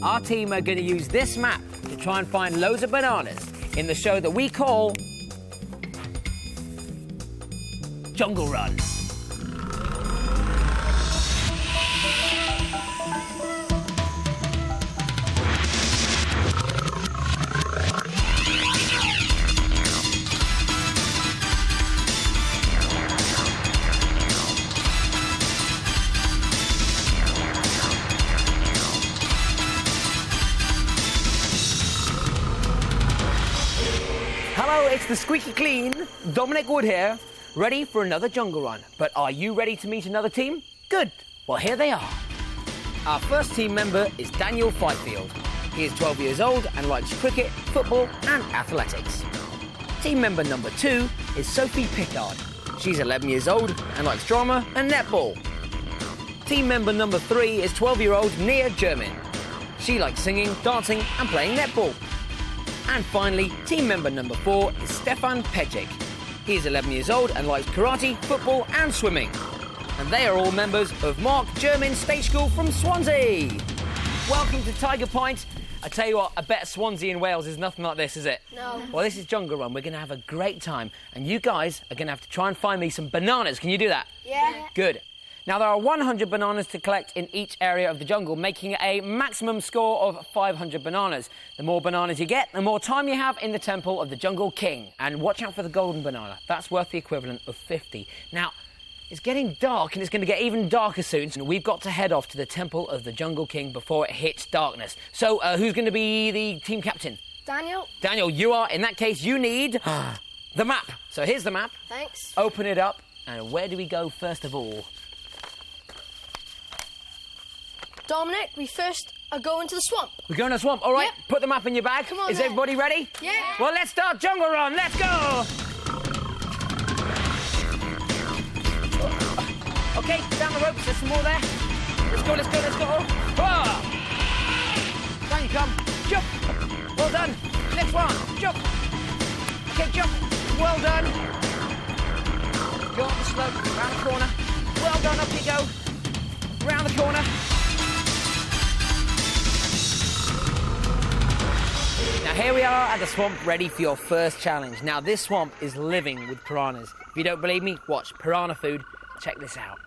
our team are going to use this map to try and find loads of bananas in the show that we call Jungle Run. Hello, it's the squeaky clean Dominic Wood here, ready for another jungle run. But are you ready to meet another team? Good. Well, here they are. Our first team member is Daniel Fifield. He is 12 years old and likes cricket, football and athletics. Team member number 2 is Sophie Pickard. She's 11 years old and likes drama and netball. Team member number 3 is 12-year-old Nia German. She likes singing, dancing and playing netball. And finally, team member number 4 is Stefan Pejic. He is 11 years old and likes karate, football and swimming. And they are all members of Mark German State School from Swansea. Welcome to Tiger Point. I tell you what, I bet Swansea in Wales is nothing like this, is it? No. Well, this is Jungle Run. We're going to have a great time. And you guys are going to have to try and find me some bananas. Can you do that? Yeah. Good. Now, there are 100 bananas to collect in each area of the jungle, making a maximum score of 500 bananas. The more bananas you get, the more time you have in the Temple of the Jungle King. And watch out for the golden banana. That's worth the equivalent of 50. Now, it's getting dark and it's going to get even darker soon, so we've got to head off to the Temple of the Jungle King before it hits darkness. So, who's going to be the team captain? Daniel. Daniel, you are. In that case, you need the map. So here's the map. Thanks. Open it up. And where do we go first of all? Dominic, we first are going to the swamp. We're going to the swamp. All right, Yep. Put the map in your bag. Come on, Is then. everybody ready? Yeah. Well, let's start Jungle Run. Let's go. Okay, down the ropes. There's some more there. Let's go, let's go, let's go. Ah! Down you come. Jump. Well done. Next one. Jump. Okay, jump. Well done. Go up the slope, round the corner. Well done, up you go. Round the corner. Now here we are at the swamp, ready for your first challenge. Now this swamp is living with piranhas. If you don't believe me, watch Piranha Food. Check this out.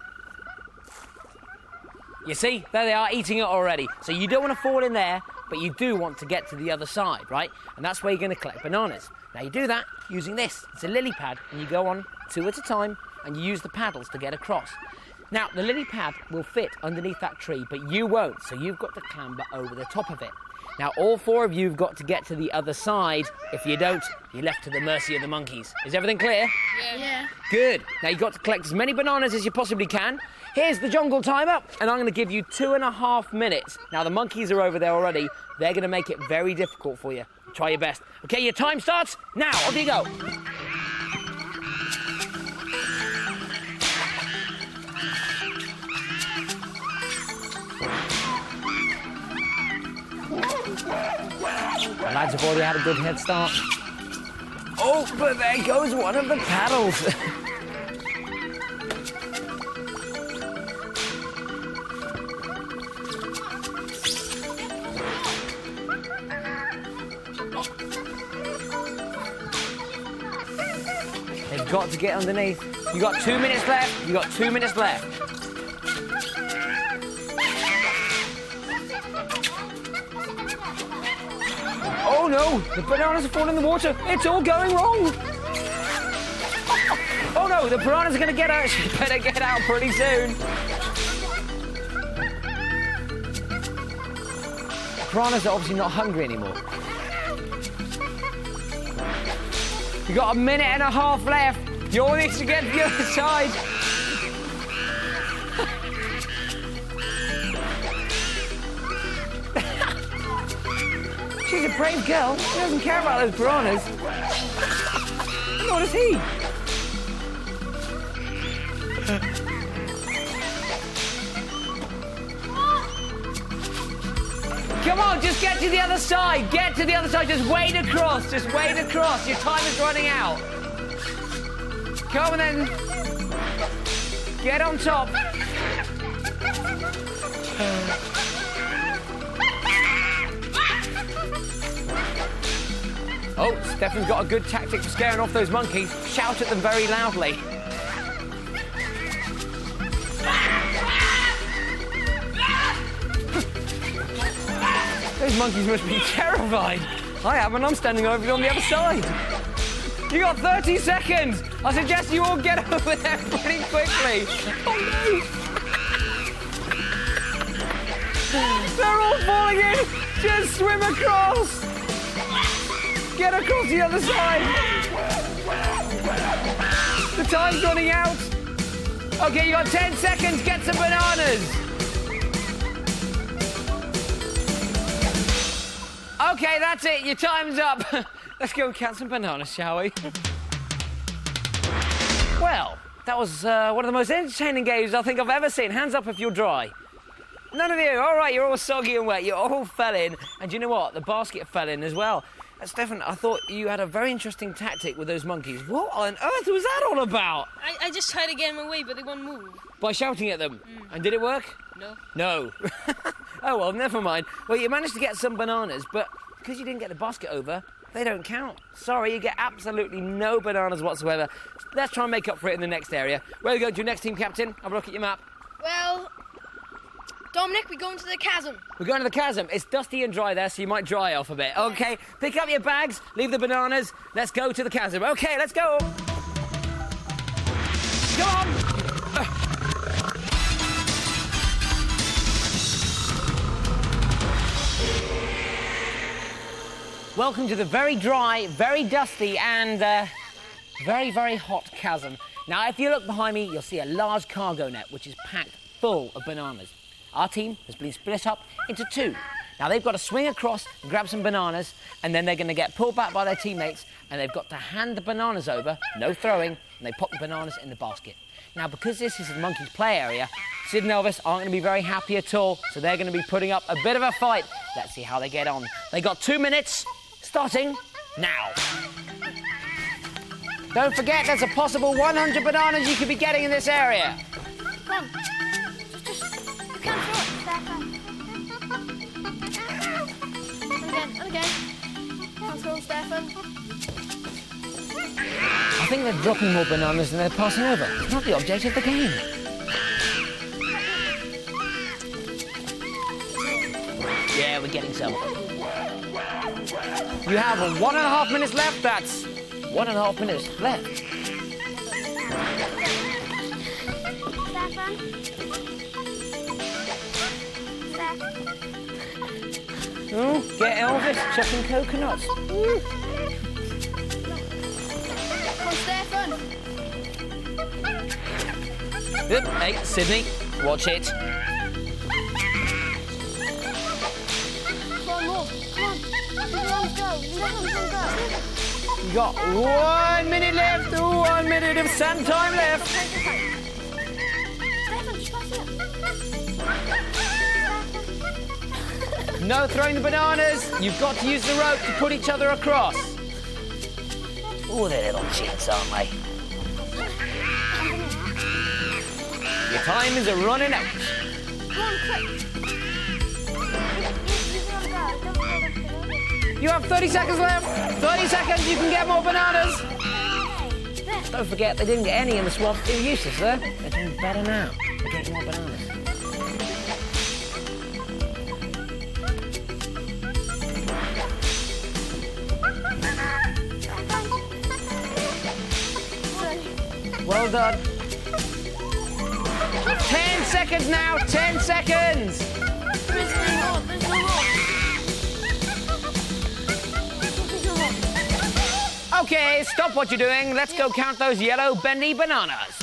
You see, there they are, eating it already. So you don't want to fall in there, but you do want to get to the other side, right? And that's where you're going to collect bananas. Now you do that using this. It's a lily pad, and you go on 2 at a time, and you use the paddles to get across. Now, the lily pad will fit underneath that tree, but you won't, so you've got to clamber over the top of it. Now, all 4 of you have got to get to the other side. If you don't, you're left to the mercy of the monkeys. Is everything clear? Yeah. Good. Now, you've got to collect as many bananas as you possibly can. Here's the jungle timer, and I'm going to give you 2.5 minutes. Now, the monkeys are over there already. They're going to make it very difficult for you. Try your best. OK, your time starts now. Off you go. The lads have already had a good head start. Oh, but there goes one of the paddles. They've got to get underneath. You got 2 minutes left. You got 2 minutes left. Oh no, the bananas are falling in the water. It's all going wrong. Oh no, the piranhas are going to get out. She better get out pretty soon. The piranhas are obviously not hungry anymore. You got 1.5 minutes left. You all need to get to the other side. She's a brave girl. She doesn't care about those piranhas. Nor does he. Come on, just get to the other side. Get to the other side. Just wade across. Just wade across. Your time is running out. Come on then. Get on top. Oh, Stefan's got a good tactic for scaring off those monkeys. Shout at them very loudly. Those monkeys must be terrified. I am, and I'm standing over on the other side. You got 30 seconds. I suggest you all get over there pretty quickly. Oh, no. They're all falling in. Just swim across. Get across the other side. The time's running out. OK, you got 10 seconds. Get some bananas. OK, that's it. Your time's up. Let's go and count some bananas, shall we? Well, that was one of the most entertaining games I think I've ever seen. Hands up if you're dry. None of you. All right, you're all soggy and wet. You all fell in. And do you know what? The basket fell in as well. Stefan, I thought you had a very interesting tactic with those monkeys. What on earth was that all about? I just tried to get them away, but they won't move. By shouting at them? And did it work? No. No. Oh, well, never mind. Well, you managed to get some bananas, but because you didn't get the basket over, they don't count. Sorry, you get absolutely no bananas whatsoever. Let's try and make up for it in the next area. Where are we going to next, team captain? Have a look at your map. Well, Dominic, we're going to the chasm. We're going to the chasm. It's dusty and dry there, so you might dry off a bit. OK, pick up your bags, leave the bananas. Let's go to the chasm. OK, let's go. Come on. Welcome to the very dry, very dusty and very, very hot chasm. Now, if you look behind me, you'll see a large cargo net, which is packed full of bananas. Our team has been split up into two. Now, they've got to swing across and grab some bananas, and then they're going to get pulled back by their teammates, and they've got to hand the bananas over, no throwing, and they pop the bananas in the basket. Now, because this is the monkeys' play area, Sid and Elvis aren't going to be very happy at all, so they're going to be putting up a bit of a fight. Let's see how they get on. They got 2 minutes, starting now. Don't forget, there's a possible 100 bananas you could be getting in this area. Come on. Just you can't throw it, Stefan. And again. Can't throw, Stefan. I think they're dropping more bananas than they're passing over. It's not the object of the game. Yeah, we're getting some. You have 1.5 minutes left. That's 1.5 minutes left. Stefan? Oh, get Elvis chucking coconuts. Come on, Stefan. Yep. Hey, Sydney, watch it. Come on, more. Come on. Let the arms go. Let them go. You got 1 minute left. 1 minute of sun time left. Stefan, just pass it. No throwing the bananas. You've got to use the rope to put each other across. Oh, they're little cheats, aren't they? Your time is running out. Come on, quick. You have 30 seconds left. 30 seconds, you can get more bananas. Don't forget, they didn't get any in the swamp. They were useless, though. They're doing better now. They're getting more bananas. Well done. 10 seconds now. 10 seconds. There's no more. There's no more. OK, stop what you're doing. Let's go count those yellow bendy bananas.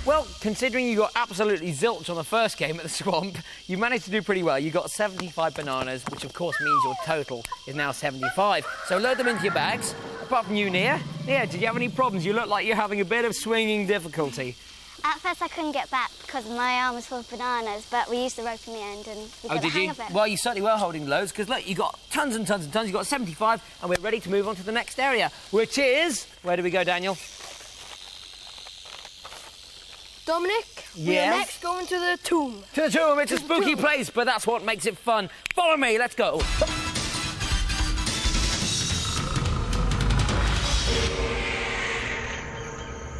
Well, considering you got absolutely zilch on the first game at the swamp, you managed to do pretty well. You got 75 bananas, which of course means your total is now 75. So load them into your bags. Apart from you, Nia. Nia, did you have any problems? You look like you're having a bit of swinging difficulty. At first I couldn't get back because my arm was full of bananas, but we used the rope in the end and we got the hang of it. Well, you certainly were holding loads, because look, you got tons and tons and tons. You got 75, and we're ready to move on to the next area, which is... Where do we go, Daniel? Dominic, we Yes? are next going to the tomb. To the tomb. It's a spooky place, but that's what makes it fun. Follow me. Let's go.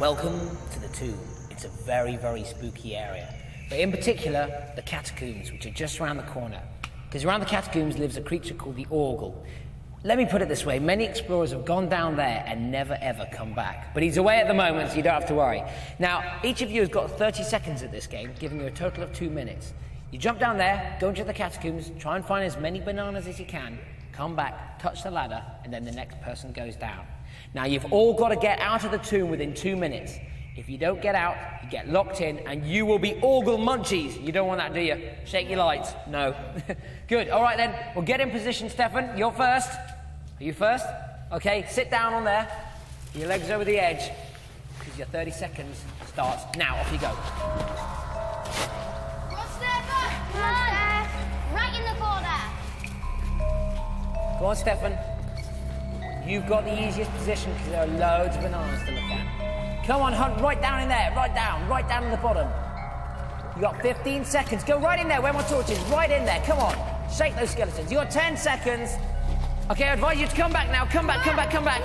Welcome to the tomb. It's a very, very spooky area. But in particular, the catacombs, which are just around the corner. Because around the catacombs lives a creature called the Orgle. Let me put it this way, many explorers have gone down there and never ever come back. But he's away at the moment, so you don't have to worry. Now, each of you has got 30 seconds at this game, giving you a total of 2 minutes. You jump down there, go into the catacombs, try and find as many bananas as you can, come back, touch the ladder, and then the next person goes down. Now, you've all got to get out of the tomb within 2 minutes. If you don't get out, you get locked in, and you will be Orgle munchies. You don't want that, do you? Shake your lights. No. Good. All right, then. We'll get in position, Stefan. You're first. Are you first? Okay, sit down on there. Your legs over the edge, because your 30 seconds starts now. Off you go. Go on, Stefan! Come on, right in the corner. Go on, Stefan. You've got the easiest position because there are loads of bananas to look at. Come on, Hunt, right down in there. Right down in the bottom. You got 15 seconds. Go right in there. Where my torch is. Right in there. Come on. Shake those skeletons. You got 10 seconds. Okay, I advise you to come back now. Come back. Yeah, come on.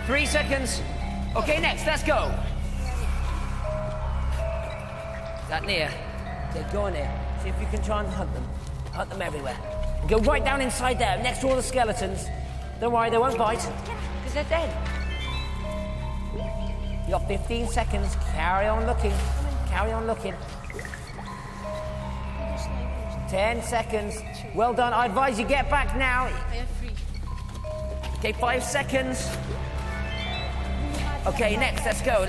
3 seconds. Okay, next. Let's go. Is that near? Okay, go in there. See if you can try and hunt them. Hunt them everywhere. And go right down inside there, next to all the skeletons. Don't worry, they won't bite, because they're dead. You got 15 seconds. Carry on looking. Carry on looking. 10 seconds. Well done. I advise you get back now. I have 3. Okay, 5 seconds. Okay, next. Let's go.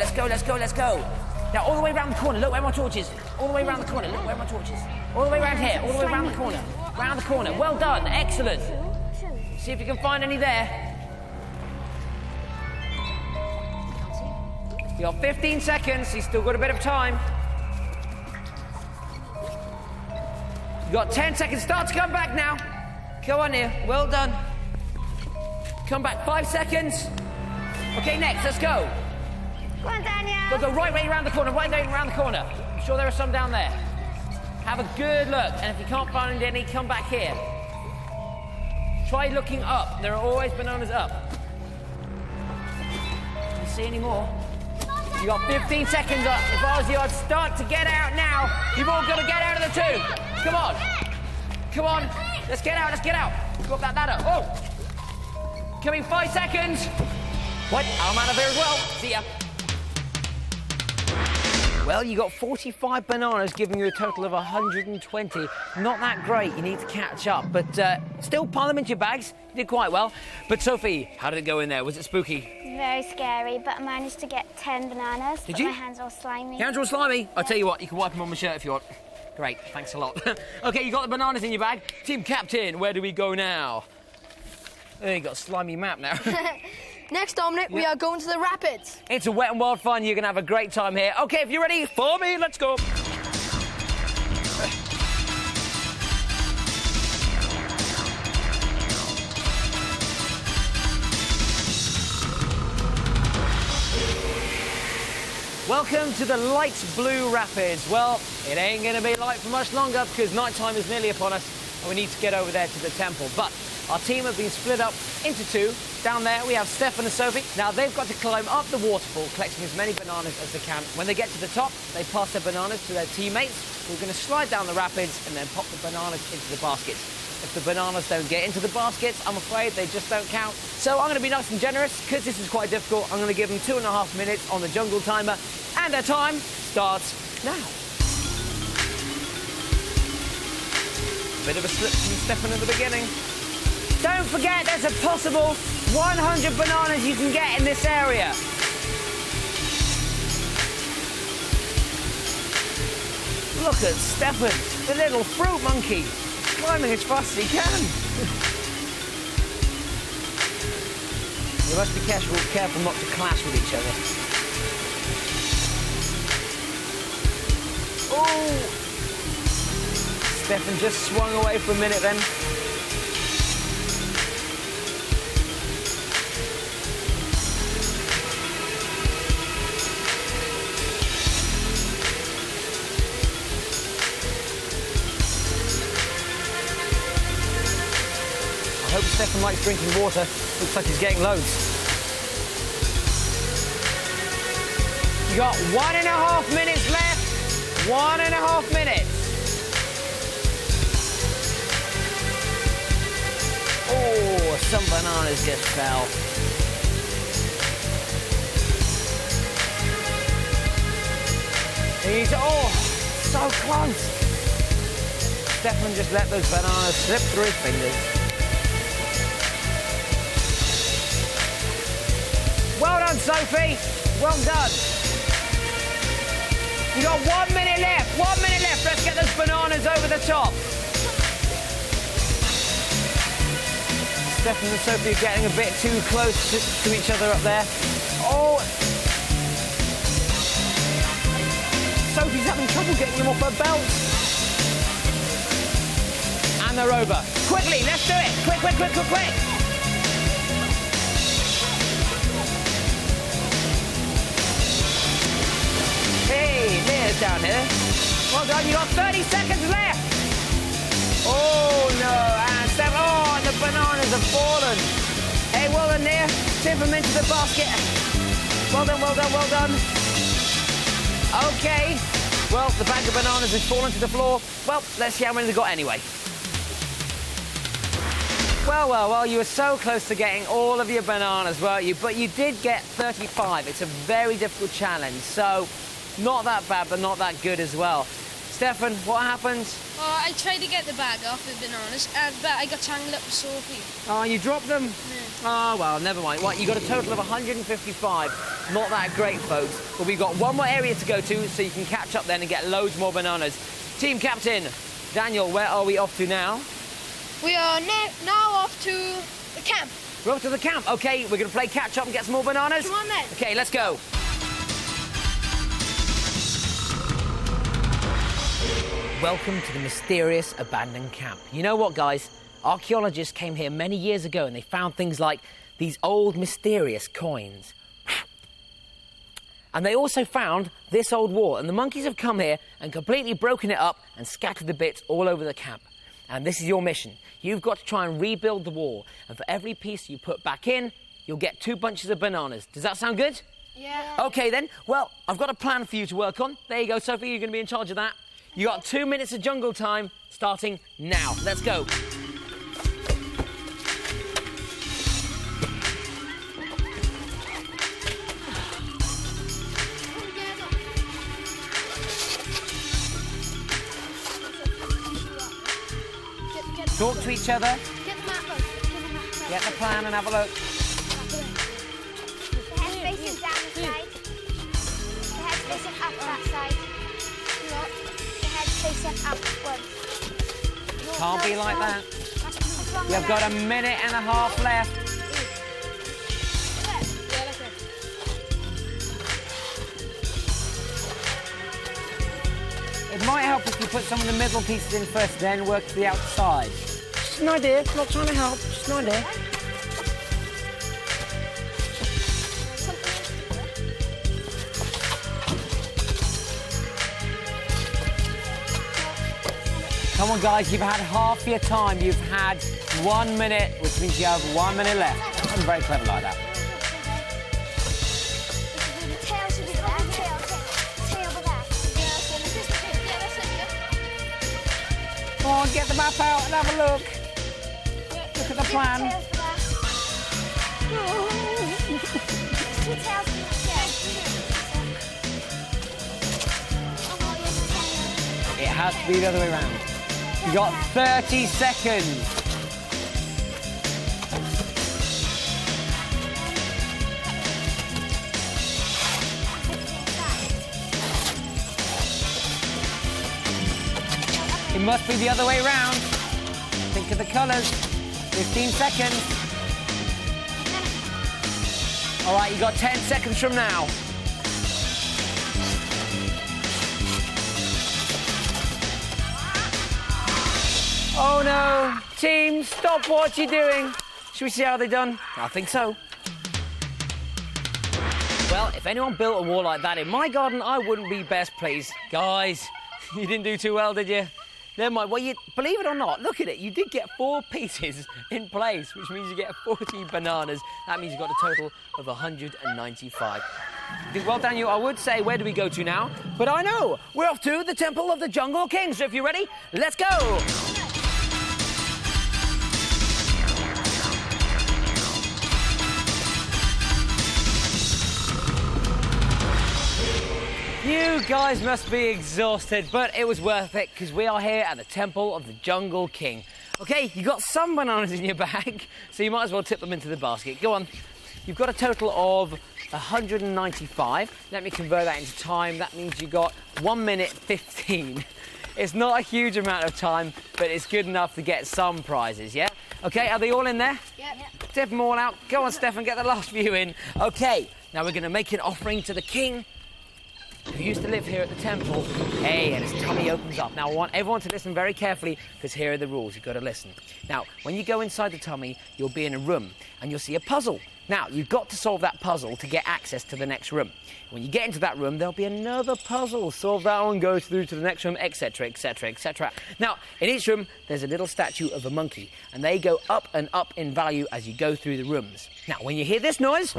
Now, all the way around the corner. Look where my torch is. All the way around the corner. Look where my torch is. All the way around here. All the way around the corner. Round the corner. Well done. Excellent. See if you can find any there. You got 15 seconds. You've still got a bit of time. You got 10 seconds. Start to come back now. Go on here. Well done. Come back. 5 seconds. Okay, next. Let's go. Go on, Daniel. Go right way around the corner. Right way around the corner. I'm sure there are some down there. Have a good look. And if you can't find any, come back here. Try looking up. There are always bananas up. Can you see any more? You got 15 seconds up. If I was you, I'd start to get out now. You've all got to get out of the tomb. Come on. Come on. Let's get out. Go up that ladder. Oh. Coming 5 seconds. What? I'm out of here as well. See ya. Well, you got 45 bananas, giving you a total of 120. Not that great. You need to catch up. But still pile them into your bags. You did quite well. But Sophie, how did it go in there? Was it spooky? Very scary, but I managed to get 10 bananas. Did you? My hands are all slimy. Your hands are all slimy? I'll tell you what, you can wipe them on my shirt if you want. Great, thanks a lot. Okay, you got the bananas in your bag. Team captain, where do we go now? Oh, you got a slimy map now. Next, Dominic, we are going to the rapids. It's a wet and wild fun. You're going to have a great time here. Okay, if you're ready, follow me. Let's go. Welcome to the light blue rapids. Well, it ain't going to be light for much longer because nighttime is nearly upon us and we need to get over there to the temple. But our team have been split up into two. Down there we have Stefan and Sophie. Now they've got to climb up the waterfall, collecting as many bananas as they can. When they get to the top, they pass their bananas to their teammates who are going to slide down the rapids and then pop the bananas into the baskets. If the bananas don't get into the baskets, I'm afraid they just don't count. So I'm going to be nice and generous because this is quite difficult. I'm going to give them 2.5 minutes on the jungle timer, and their time starts now. Bit of a slip from Stefan at the beginning. Don't forget, there's a possible 100 bananas you can get in this area. Look at Stefan, the little fruit monkey, climbing as fast as he can. You must be careful not to clash with each other. Oh! Stefan just swung away for a minute then. I hope Stefan likes drinking water. Looks like he's getting loads. You got 1.5 minutes left. 1.5 minutes. Oh, some bananas just fell. Oh, so close. Stefan just let those bananas slip through his fingers. Well done, Sophie. Well done. You got 1 minute left. 1 minute left. Let's get those bananas over the top. Stefan and Sophie are getting a bit too close to each other up there. Oh. Sophie's having trouble getting them off her belt. And they're over. Quickly, let's do it. Quick, quick, quick, quick, quick. Hey, Leah's down here. Well done, you got 30 seconds left. Oh, no, and Steph, oh, and the bananas have fallen. Hey, well done, Leah. Tip them into the basket. Well done, well done, well done. OK. Well, the bag of bananas has fallen to the floor. Well, let's see how many they got anyway. Well, well, well, you were so close to getting all of your bananas, weren't you? But you did get 35. It's a very difficult challenge, so not that bad, but not that good as well. Stefan, what happened? I tried to get the bag off the bananas, but I got tangled up with Sophie. Oh, you dropped them? Yeah. Oh, well, never mind. Right, you got a total of 155. Not that great, folks. But we've got one more area to go to, so you can catch up then and get loads more bananas. Team captain, Daniel, where are we off to now? We are now off to the camp. We're off to the camp. OK, we're going to play catch-up and get some more bananas? Come on, then. OK, let's go. Welcome to the mysterious abandoned camp. You know what, guys? Archaeologists came here many years ago and they found things like these old mysterious coins. And they also found this old wall. And the monkeys have come here and completely broken it up and scattered the bits all over the camp. And this is your mission. You've got to try and rebuild the wall. And for every piece you put back in, you'll get 2 bunches of bananas. Does that sound good? Yeah. OK, then. Well, I've got a plan for you to work on. There you go, Sophie. You're going to be in charge of that. You got 2 minutes of jungle time starting now. Let's go. Talk to each other. Get the map, look. Get the plan and have a look. The head facing down the side. The head facing up that side. The head facing upwards. Can't be like that. What's wrong You've with got that? a minute and a half left. It might help if you put some of the middle pieces in first, then work to the outside. Just an idea. Not trying to help. Just an idea. Come on, guys, you've had half your time. You've had 1 minute, which means you have 1 minute left. I'm very clever like that. The tail should be there. Tail over there. Come on, get the map out and have a look. Look at the plan. Tails for there. There's 2 tails for each tail. It has to be the other way around. You got 30 seconds. It must be the other way around. Think of the colours. 15 seconds. All right, you got 10 seconds from now. Oh no! Team, stop what you're doing. Should we see how they're done? I think so. Well, if anyone built a wall like that in my garden, I wouldn't be best pleased. Guys, you didn't do too well, did you? Never mind. Well, believe it or not, look at it. You did get 4 pieces in place, which means you get 40 bananas. That means you got a total of 195. Well, Daniel, I would say, where do we go to now? But I know, we're off to the Temple of the Jungle King. So if you're ready, let's go. You guys must be exhausted, but it was worth it because we are here at the Temple of the Jungle King. Okay, you got some bananas in your bag, so you might as well tip them into the basket. Go on. You've got a total of 195. Let me convert that into time. That means you got 1 minute 15. It's not a huge amount of time, but it's good enough to get some prizes, yeah? Okay, are they all in there? Yep. Tip them all out. Go on, Stefan, get the last few in. Okay, now we're going to make an offering to the king who used to live here at the temple. Hey, and his tummy opens up. Now, I want everyone to listen very carefully because here are the rules. You've got to listen. Now, when you go inside the tummy, you'll be in a room and you'll see a puzzle. Now, you've got to solve that puzzle to get access to the next room. When you get into that room, there'll be another puzzle. Solve that one, go through to the next room, etc., etc., etc. Now, in each room, there's a little statue of a monkey, and they go up and up in value as you go through the rooms. Now, when you hear this noise,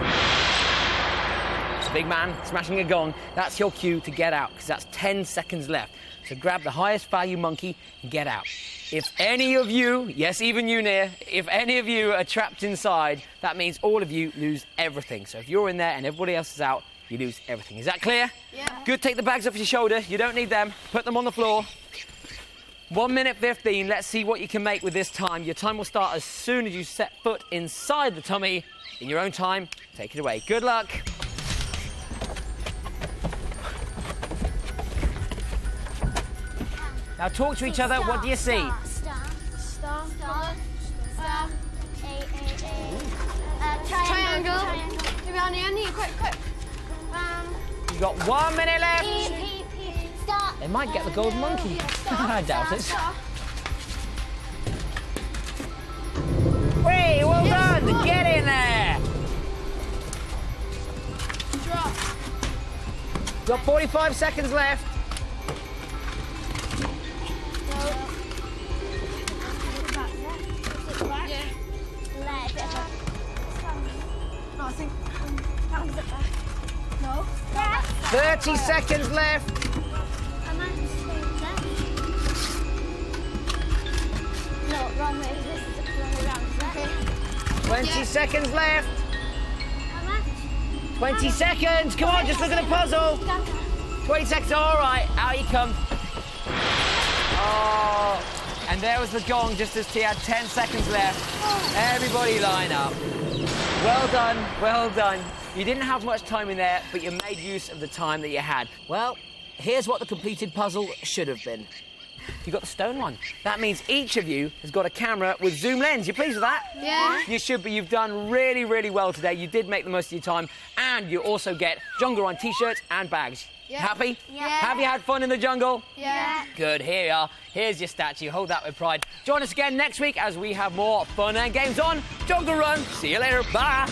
it's a big man smashing a gong. That's your cue to get out, because that's 10 seconds left. So grab the highest value monkey and get out. If any of you, yes, even you, Nia, if any of you are trapped inside, that means all of you lose everything. So if you're in there and everybody else is out, you lose everything. Is that clear? Yeah. Good, take the bags off your shoulder. You don't need them. Put them on the floor. 1 minute 15. Let's see what you can make with this time. Your time will start as soon as you set foot inside the tummy. In your own time, take it away. Good luck. Now talk to each other. What do you see? Star. Triangle. Maybe on the end here, quick. You've got 1 minute left. Star. They might get the gold monkey. I doubt it. Wait, well done. Get in there. Drop. Got 45 seconds left. No, I think that was it back. No. 30 seconds left. No, wrong way. This is the wrong way round. Okay. 20 seconds left. 20 seconds. Come on, just look at the puzzle. 20 seconds. All right, out you come. Oh, and there was the gong just as T had 10 seconds left. Everybody line up. Well done, well done. You didn't have much time in there, but you made use of the time that you had. Well, here's what the completed puzzle should have been. You got the stone one. That means each of you has got a camera with zoom lens. You pleased with that? Yeah. You should be. You've done really, really well today. You did make the most of your time. And you also get Jungle Run t-shirts and bags. Yeah. Happy? Yeah. Have you had fun in the jungle? Yeah. Good, here you are. Here's your statue. Hold that with pride. Join us again next week as we have more fun and games on Jungle Run. See you later. Bye.